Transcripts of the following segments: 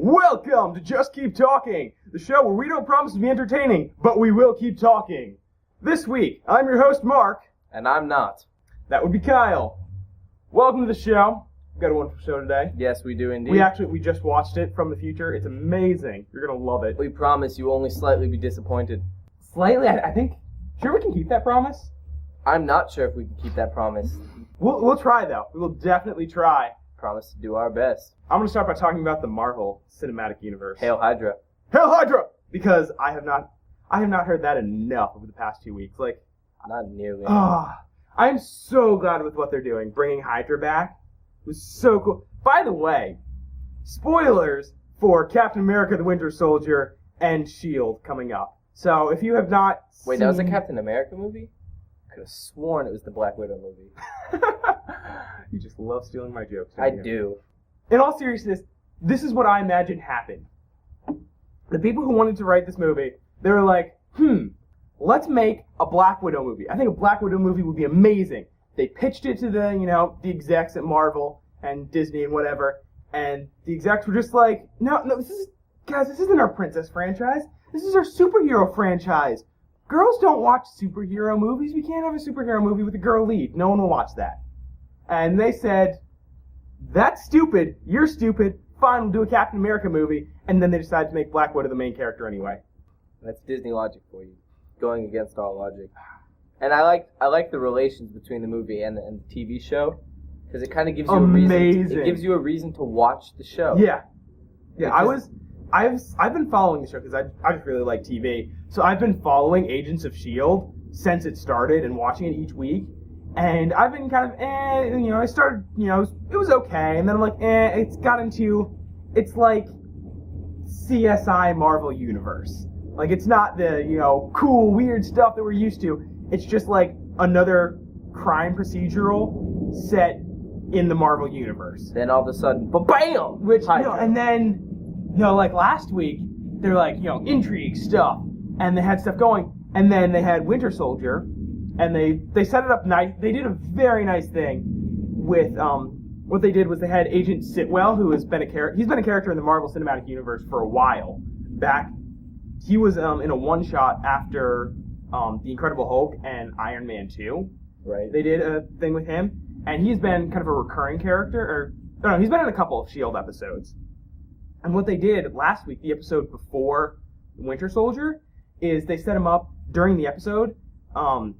Welcome to Just Keep Talking, the show where we don't promise to be entertaining, but we will keep talking. This week, I'm your host, Mark. And I'm not. That would be Kyle. Welcome to the show. We've got a wonderful show today. Yes, we do indeed. We just watched it from the future. It's amazing. You're going to love it. We promise you only slightly be disappointed. Slightly, I think. Sure we can keep that promise? I'm not sure if we can keep that promise. We'll try, though. We will definitely try. Promise to do our best. I'm going to start by talking about the Marvel Cinematic Universe. Hail Hydra. Hail Hydra! Because I have not heard that enough over the past 2 weeks. Not nearly. I'm so glad with what they're doing. Bringing Hydra back was so cool. By the way, spoilers for Captain America the Winter Soldier and S.H.I.E.L.D. coming up. So if you have not Wait, that was a Captain America movie? I could have sworn it was the Black Widow movie. You just love stealing my jokes. I do. In all seriousness, this is what I imagine happened. The people who wanted to write this movie, they were like, let's make a Black Widow movie. I think a Black Widow movie would be amazing. They pitched it to the execs at Marvel and Disney and whatever, and the execs were just like, no, this isn't our princess franchise. This is our superhero franchise. Girls don't watch superhero movies. We can't have a superhero movie with a girl lead. No one will watch that. And they said, that's stupid. You're stupid. Fine, we'll do a Captain America movie. And then they decided to make Black Widow the main character anyway. That's Disney logic for you. Going against all logic. And I like the relations between the movie and the TV show. Because it kind of gives you a reason. It gives you a reason to watch the show. Yeah. I've been following the show because I just really like TV. So I've been following Agents of S.H.I.E.L.D. since it started and watching it each week. And I've been kind of, I started, it was okay. And then I'm like, it's got into, it's like CSI Marvel Universe. Like, it's not the, cool, weird stuff that we're used to. It's just like another crime procedural set in the Marvel Universe. Then all of a sudden, bam! Which, and then, like last week, they're like, intrigue stuff. And they had stuff going. And then they had Winter Soldier. And they set it up nice. They did a very nice thing with, what they did was they had Agent Sitwell, who has been he's been a character in the Marvel Cinematic Universe for a while. He was in a one-shot after The Incredible Hulk and Iron Man 2. Right. They did a thing with him, and he's been kind of a recurring character, he's been in a couple of S.H.I.E.L.D. episodes. And what they did last week, the episode before Winter Soldier, is they set him up during the episode.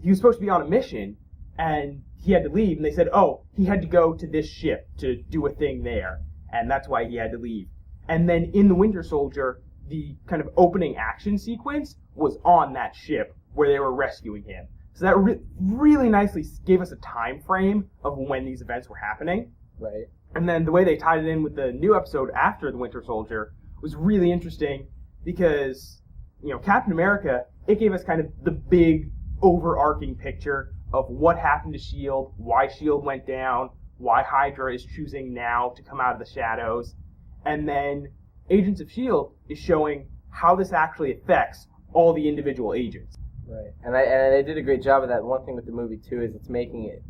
He was supposed to be on a mission, and he had to leave, and they said, he had to go to this ship to do a thing there, and that's why he had to leave. And then in the Winter Soldier, the kind of opening action sequence was on that ship where they were rescuing him. So that really nicely gave us a time frame of when these events were happening. Right. And then the way they tied it in with the new episode after the Winter Soldier was really interesting because, Captain America, it gave us kind of the big overarching picture of what happened to S.H.I.E.L.D., why S.H.I.E.L.D. went down, why Hydra is choosing now to come out of the shadows, and then Agents of S.H.I.E.L.D. is showing how this actually affects all the individual agents. Right, and they did a great job of that. One thing with the movie, too, is it's making it,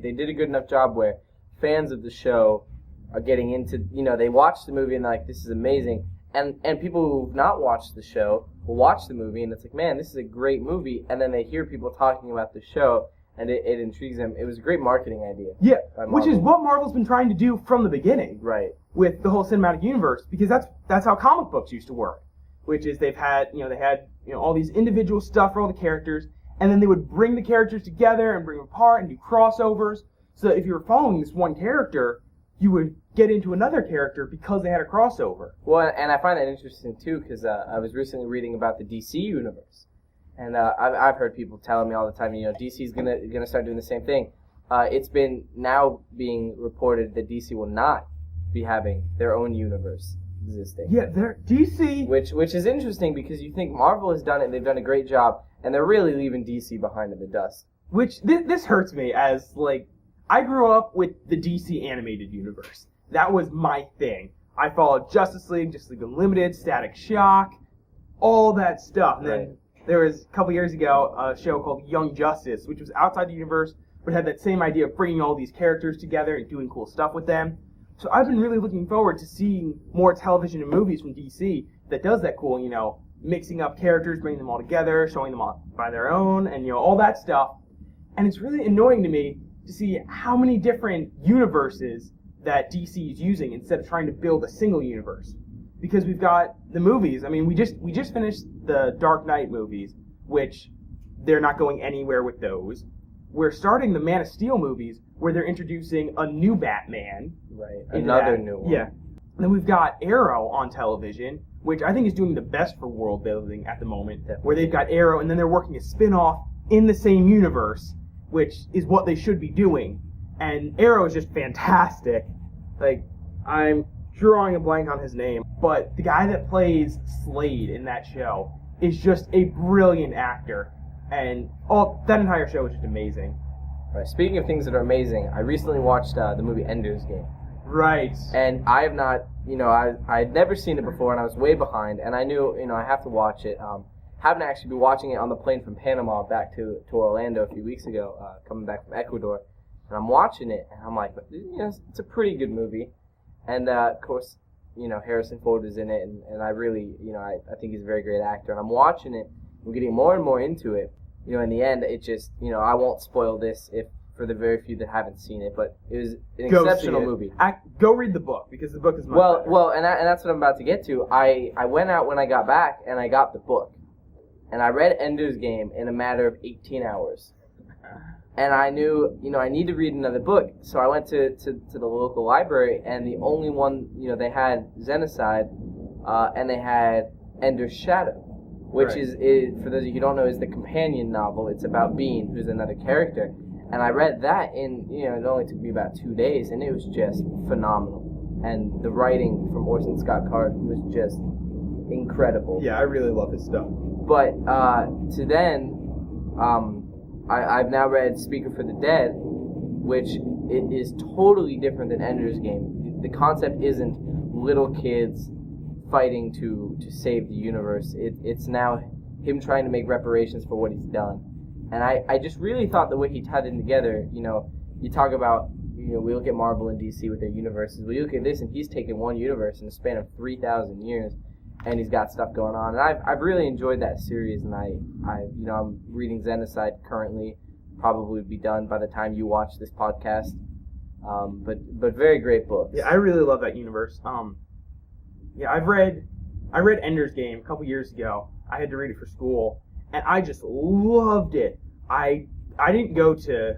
they did a good enough job where fans of the show are getting into, they watch the movie and they're like, this is amazing, and people who've not watched the show will watch the movie and it's like, man, this is a great movie, and then they hear people talking about the show and it intrigues them. It was a great marketing idea. Yeah, which is what Marvel's been trying to do from the beginning. Right. With the whole cinematic universe, because that's how comic books used to work, which is they had all these individual stuff for all the characters, and then they would bring the characters together and bring them apart and do crossovers. So if you were following this one character, you would get into another character because they had a crossover. Well, and I find that interesting too, because I was recently reading about the DC universe, and I've heard people telling me all the time, DC's gonna start doing the same thing. It's been now being reported that DC will not be having their own universe existing. Yeah, they're DC, which is interesting because you think Marvel has done it, and they've done a great job, and they're really leaving DC behind in the dust. Which this hurts me as I grew up with the DC animated universe. That was my thing. I followed Justice League Unlimited, Static Shock, all that stuff. And then there was a couple years ago a show called Young Justice, which was outside the universe, but had that same idea of bringing all these characters together and doing cool stuff with them. So I've been really looking forward to seeing more television and movies from DC that does that cool, mixing up characters, bringing them all together, showing them all by their own, and all that stuff. And it's really annoying to me to see how many different universes that DC is using instead of trying to build a single universe. Because we've got the movies. I mean, we just finished the Dark Knight movies, which they're not going anywhere with those. We're starting the Man of Steel movies, where they're introducing a new Batman. Right. Another new one. Yeah. And then we've got Arrow on television, which I think is doing the best for world building at the moment. Definitely. Where they've got Arrow, and then they're working a spin-off in the same universe, which is what they should be doing. And Arrow is just fantastic. Like, I'm drawing a blank on his name, but the guy that plays Slade in that show is just a brilliant actor. And that entire show is just amazing. Right. Speaking of things that are amazing, I recently watched the movie Ender's Game. Right. And I have not, I had never seen it before, and I was way behind, and I knew, I have to watch it. Happened to actually be watching it on the plane from Panama back to Orlando a few weeks ago, coming back from Ecuador. And I'm watching it, and I'm like, it's a pretty good movie. And, of course, Harrison Ford is in it, and I really, I think he's a very great actor. And I'm watching it, I'm getting more and more into it. In the end, it just, I won't spoil this for the very few that haven't seen it, but it was an exceptional movie. Go read the book, because the book is much better. Well, and that's what I'm about to get to. I went out when I got back, and I got the book. And I read Ender's Game in a matter of 18 hours. And I knew, I need to read another book. So I went to the local library, and the only one, they had Xenocide, and they had Ender's Shadow, which right. is, for those of you who don't know, is the companion novel. It's about Bean, who's another character. And I read that in, it only took me about 2 days, and it was just phenomenal. And the writing from Orson Scott Card was just incredible. Yeah, I really love his stuff. But to then, I've now read Speaker for the Dead, which it is totally different than Ender's Game. The concept isn't little kids fighting to save the universe. It's now him trying to make reparations for what he's done. And I just really thought the way he tied it together, you talk about, we look at Marvel and DC with their universes. We look at this, and he's taken one universe in a span of 3,000 years, and he's got stuff going on. And I've really enjoyed that series, and I'm reading Xenocide currently. Probably be done by the time you watch this podcast. But very great books. Yeah, I really love that universe. Yeah, I read Ender's Game a couple years ago. I had to read it for school, and I just loved it. I didn't go to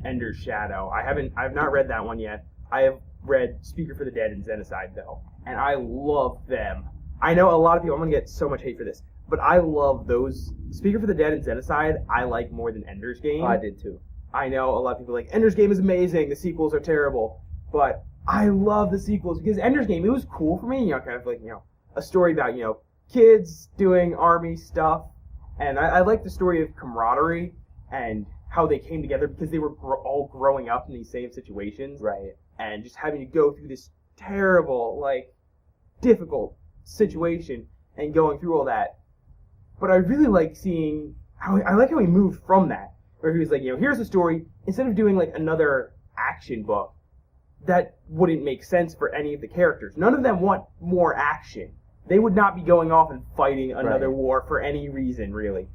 Ender's Shadow. I've not read that one yet. I have read Speaker for the Dead and Xenocide though, and I love them. I know a lot of people, I'm going to get so much hate for this, but I love those. Speaker for the Dead and Xenocide, I like more than Ender's Game. I did too. I know a lot of people are like, Ender's Game is amazing, the sequels are terrible, but I love the sequels, because Ender's Game, it was cool for me, kind of like, a story about, kids doing army stuff, and I like the story of camaraderie, and how they came together, because they were all growing up in these same situations. Right. And just having to go through this terrible, difficult situation, and going through all that. But I really like seeing how he moved from that, where he was like, here's the story. Instead of doing another action book, that wouldn't make sense for any of the characters. None of them want more action. They would not be going off and fighting another war for any reason, really.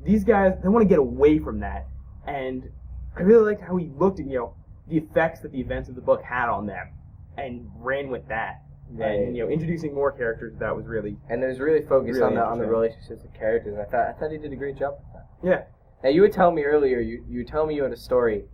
These guys, they want to get away from that. And I really liked how he looked at, the effects that the events of the book had on them, and ran with that. Right. And introducing more characters, that was really. And it was really focused really on the relationships of characters. I thought he did a great job with that. Yeah. Now you were telling me earlier, you were telling me you had a story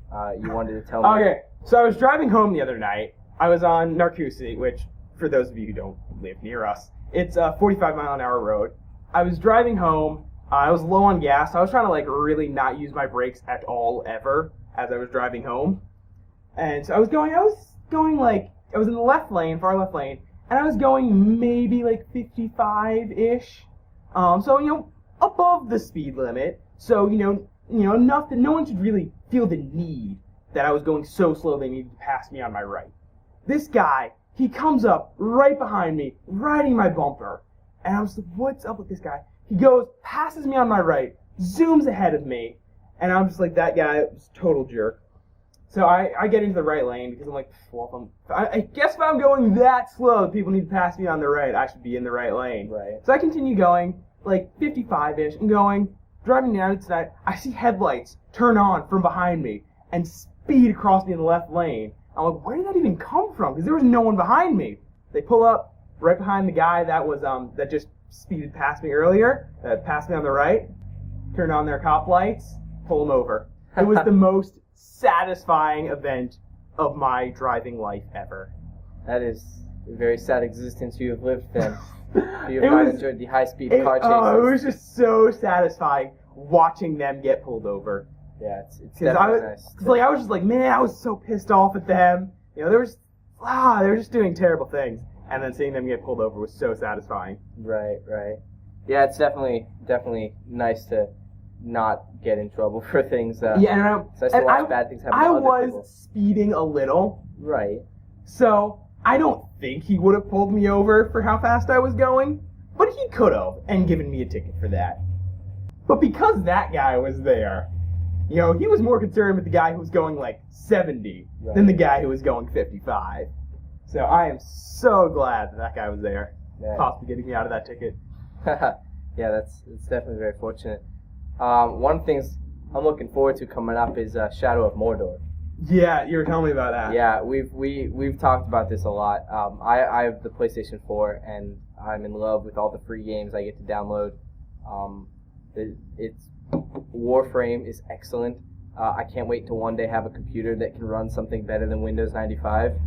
you wanted to tell me. Okay, so I was driving home the other night. I was on Narcoossee, which, for those of you who don't live near us, it's a 45-mile-an-hour road. I was driving home. I was low on gas. I was trying to really not use my brakes at all ever as I was driving home. And so I was going I was in the left lane, far left lane, and I was going maybe 55-ish. So, above the speed limit. So, enough that no one should really feel the need that I was going so slow they needed to pass me on my right. This guy, he comes up right behind me, riding my bumper. And I was like, what's up with this guy? He goes, passes me on my right, zooms ahead of me, and I'm just like, that guy was a total jerk. So I get into the right lane because I'm like, well, I guess if I'm going that slow, people need to pass me on the right. I should be in the right lane. Right. So I continue going, like 55-ish, and driving down tonight. I see headlights turn on from behind me and speed across me in the left lane. I'm like, where did that even come from? Because there was no one behind me. They pull up right behind the guy that was that just speeded past me earlier, passed me on the right, turned on their cop lights, pull him over. It was the most satisfying event of my driving life ever. That is a very sad existence you have lived then. You have not enjoyed the high-speed car chases. Oh, it was just so satisfying watching them get pulled over. Yeah, it's definitely nice. Cause like I was just like, man, I was so pissed off at them. You know, they were just doing terrible things, and then seeing them get pulled over was so satisfying. Right. Yeah, it's definitely nice to not get in trouble for things. Yeah, and so I still watch bad things happen to other people. Was speeding a little. Right. So I don't think he would have pulled me over for how fast I was going, but he could have and given me a ticket for that. But because that guy was there, you know, he was more concerned with the guy who was going like 70 than the guy who was going 55. So I am so glad that guy was there, possibly getting me out of that ticket. Yeah, it's definitely very fortunate. One of the things I'm looking forward to coming up is Shadow of Mordor. Yeah, you were telling me about that. Yeah, we've talked about this a lot. I have the PlayStation 4, and I'm in love with all the free games I get to download. It's Warframe is excellent. I can't wait to one day have a computer that can run something better than Windows 95,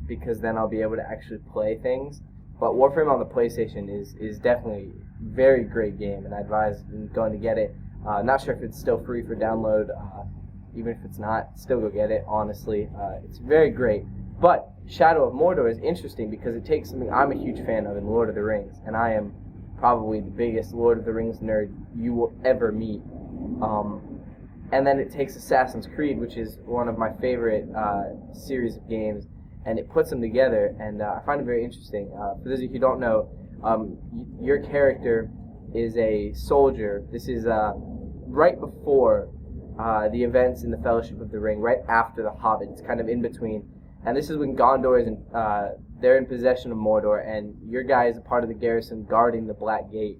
because then I'll be able to actually play things. But Warframe on the PlayStation is definitely a very great game, and I advise going to get it. Not sure if it's still free for download. Even if it's not, still go get it, honestly. It's very great. But Shadow of Mordor is interesting because it takes something I'm a huge fan of in Lord of the Rings, and I am probably the biggest Lord of the Rings nerd you will ever meet. And then it takes Assassin's Creed, which is one of my favorite series of games, and it puts them together, and I find it very interesting. For those of you who don't know, your character is a soldier. This is right before the events in the Fellowship of the Ring, right after the Hobbit. It's kind of in between. And this is when Gondor is they're in possession of Mordor, and your guy is a part of the garrison guarding the Black Gate.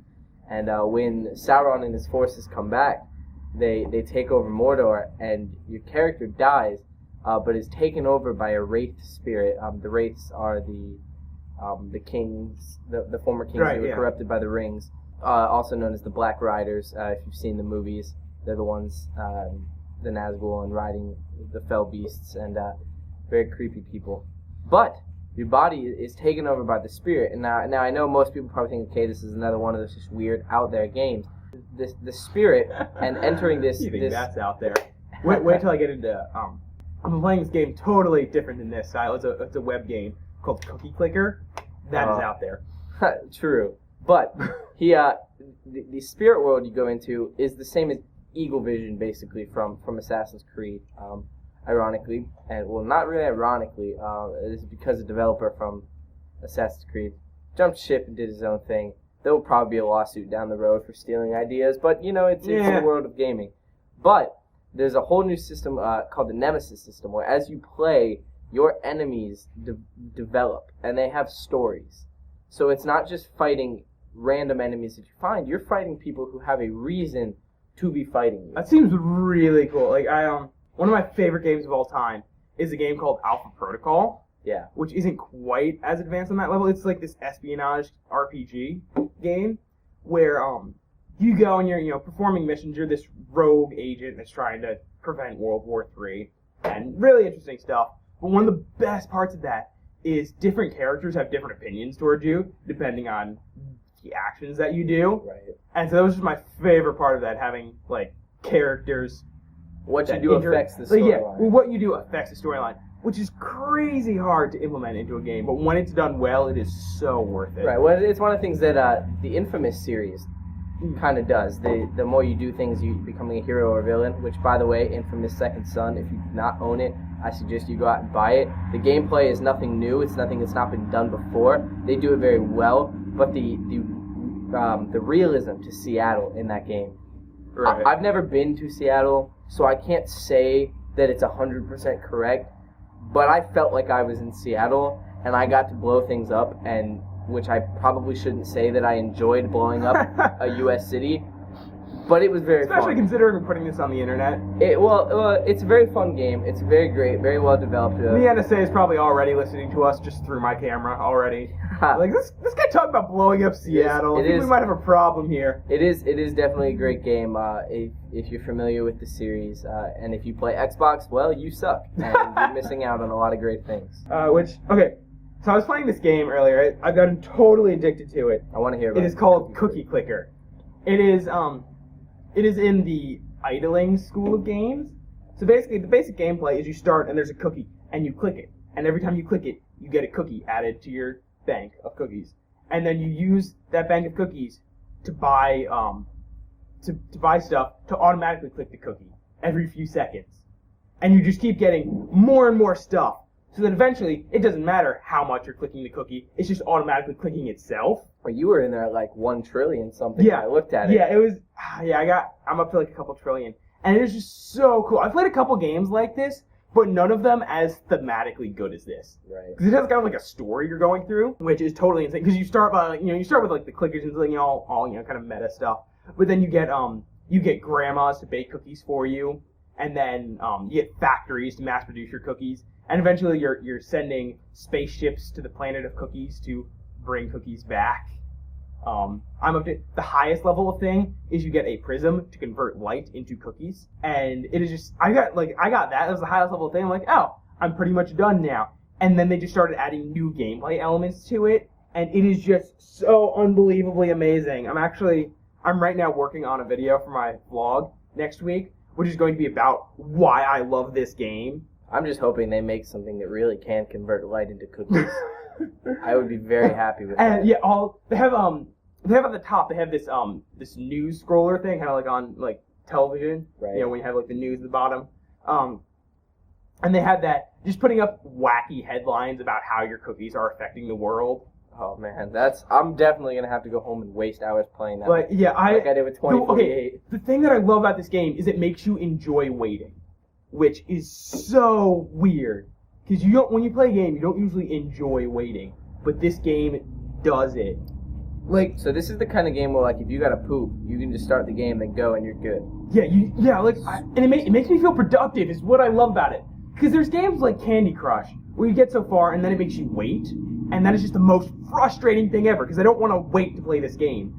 And when Sauron and his forces come back, they take over Mordor, and your character dies, but is taken over by a wraith spirit. The wraiths are the kings, the former kings who were corrupted by the rings, also known as the Black Riders. If you've seen the movies, they're the ones, the Nazgul, and riding the fell beasts, and very creepy people. But your body is taken over by the spirit, and now I know most people probably think, okay, this is another one of those just weird out there games. The spirit and entering this. You think that's out there? Wait till I get into. I'm playing this game totally different than this. It's a web game called Cookie Clicker. That is out there. True, but the spirit world you go into is the same as Eagle Vision, basically from Assassin's Creed. Ironically, and well, not really ironically, it's because the developer from Assassin's Creed jumped ship and did his own thing. There will probably be a lawsuit down the road for stealing ideas, but you know, it's the world of gaming. But there's a whole new system called the Nemesis system, where as you play, your enemies develop, and they have stories. So it's not just fighting random enemies that you find. You're fighting people who have a reason to be fighting you. That seems really cool. Like one of my favorite games of all time is a game called Alpha Protocol. Yeah. Which isn't quite as advanced on that level. It's like this espionage RPG game where you go and you're performing missions. You're this rogue agent that's trying to prevent World War III, and really interesting stuff. But one of the best parts of that is different characters have different opinions towards you depending on the actions that you do. Right. And so that was just my favorite part of that, having like characters. What you do affects the storyline. Yeah, what you do affects the storyline, which is crazy hard to implement into a game. But when it's done well, it is so worth it. Right. Well, it's one of the things that the Infamous series kind of does. The more you do things, you becoming a hero or a villain. Which, by the way, Infamous Second Son, if you do not own it, I suggest you go out and buy it. The gameplay is nothing new. It's nothing that's not been done before. They do it very well. But the realism to Seattle in that game. Right. I've never been to Seattle, so I can't say that it's 100% correct, but I felt like I was in Seattle and I got to blow things up, and which I probably shouldn't say that I enjoyed blowing up a U.S. city, but it was very fun. Especially considering we're putting this on the internet. It's a very fun game. It's very great, very well developed. The NSA is probably already listening to us just through my camera already. Like, this guy talking about blowing up Seattle. I think we might have a problem here. It is definitely a great game if you're familiar with the series. And if you play Xbox, well, you suck. And you're missing out on a lot of great things. Okay. So I was playing this game earlier. I've gotten totally addicted to it. I want to hear about it. It is called Cookie Clicker. It is in the idling school of games. So basically, the basic gameplay is you start and there's a cookie, and you click it. And every time you click it, you get a cookie added to your bank of cookies. And then you use that bank of cookies to buy to buy stuff to automatically click the cookie every few seconds. And you just keep getting more and more stuff. So that eventually, it doesn't matter how much you're clicking the cookie, it's just automatically clicking itself. Well, you were in there at like 1 trillion something when I looked at it. Yeah, it was, I'm up to like a couple trillion. And it is just so cool. I've played a couple games like this, but none of them as thematically good as this. Right. Because it has kind of like a story you're going through, which is totally insane. Because you start by, you start with like the clickers and all kind of meta stuff. But then you get grandmas to bake cookies for you. And then you get factories to mass produce your cookies. And eventually you're sending spaceships to the planet of cookies to bring cookies back. I'm up to the highest level of thing is you get a prism to convert light into cookies. And it is just, I got that. That was the highest level thing. I'm like, oh, I'm pretty much done now. And then they just started adding new gameplay elements to it. And it is just so unbelievably amazing. I'm right now working on a video for my vlog next week, which is going to be about why I love this game. I'm just hoping they make something that really can convert light into cookies. I would be very happy with that. And yeah, they have at the top, they have this this news scroller thing, kind of like on like television. Right. You know, when you have like the news at the bottom. And they had that, just putting up wacky headlines about how your cookies are affecting the world. Oh man, I'm definitely gonna have to go home and waste hours playing that. But yeah, like I did with 2048. The thing that I love about this game is it makes you enjoy waiting, which is so weird. Because when you play a game, you don't usually enjoy waiting, but this game does it. Like, so this is the kind of game where, like, if you gotta poop, you can just start the game, then go, and you're good. And it makes me feel productive. Is what I love about it. Because there's games like Candy Crush where you get so far and then it makes you wait, and that is just the most frustrating thing ever. Because I don't want to wait to play this game.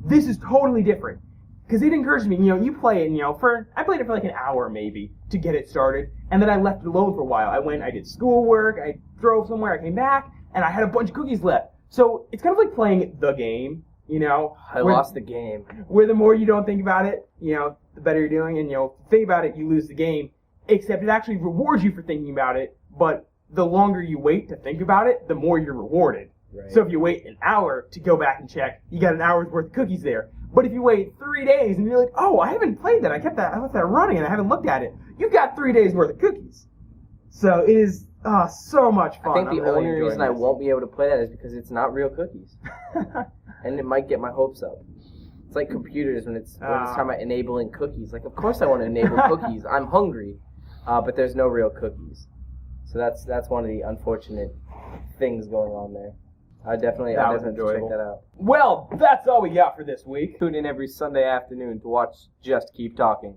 This is totally different. Because it encouraged me, you play it, I played it for like an hour maybe to get it started, and then I left it alone for a while. I did schoolwork, I drove somewhere, I came back, and I had a bunch of cookies left. So it's kind of like playing the game, I lost the game. Where the more you don't think about it, the better you're doing, and think about it, you lose the game. Except it actually rewards you for thinking about it, but the longer you wait to think about it, the more you're rewarded. Right. So if you wait an hour to go back and check, you got an hour's worth of cookies there. But if you wait 3 days and you're like, oh, I haven't played that, I left that running and I haven't looked at it, you've got 3 days worth of cookies. So it is so much fun. I think the only reason I won't be able to play that is because it's not real cookies. And it might get my hopes up. It's like computers when it's talking about enabling cookies. Like, of course I want to enable cookies. I'm hungry. But there's no real cookies. So that's one of the unfortunate things going on there. I definitely check that out. Well, that's all we got for this week. Tune in every Sunday afternoon to watch Just Keep Talking.